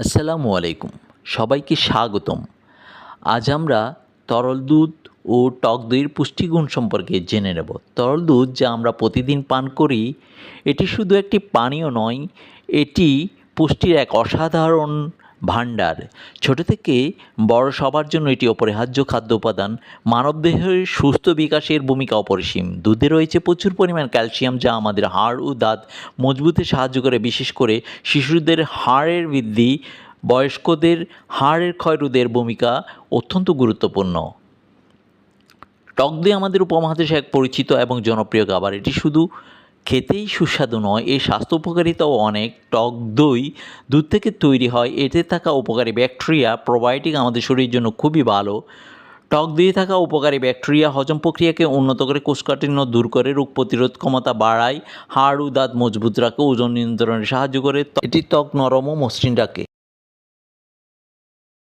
আসসালামু আলাইকুম, সবাইকে স্বাগতম। আজ আমরা তরল দুধ ও টক দইয়ের পুষ্টিগুণ সম্পর্কে জেনে নেব। তরল দুধ যা আমরা প্রতিদিন পান করি, এটি শুধু একটি পানীয় নয়, এটি পুষ্টির এক অসাধারণ ভাণ্ডার। ছোট থেকে বড় সবার জন্য এটি অপরিহার্য খাদ্য উপাদান। মানবদেহের সুস্থ বিকাশের ভূমিকা অপরিসীম। দুধে রয়েছে প্রচুর পরিমাণ ক্যালসিয়াম, যা আমাদের হাড় ও দাঁত মজবুতে সাহায্য করে, বিশেষ করে শিশুদের হাড়ের বৃদ্ধি, বয়স্কদের হাড়ের ক্ষয়রোধের ভূমিকা অত্যন্ত গুরুত্বপূর্ণ। টক দই আমাদের উপমহাদেশে এক পরিচিত এবং জনপ্রিয় খাবার। এটি শুধু খেতেই সুস্বাদু নয়, এর স্বাস্থ্য উপকারিতাও অনেক। টক দই দুধ থেকে তৈরি হয়, এতে থাকা উপকারী ব্যাকটেরিয়া প্রোবায়োটিক আমাদের শরীরের জন্য খুবই ভালো। টক দইয়ে থাকা উপকারী ব্যাকটেরিয়া হজম প্রক্রিয়াকে উন্নত করে, কোষ্ঠকাঠিন্য দূর করে, রোগ প্রতিরোধ ক্ষমতা বাড়ায়, হাড় ও দাঁত মজবুত রাখে, ওজন নিয়ন্ত্রণে সাহায্য করে। এটি ত্বক নরম ও মসৃণ রাখে।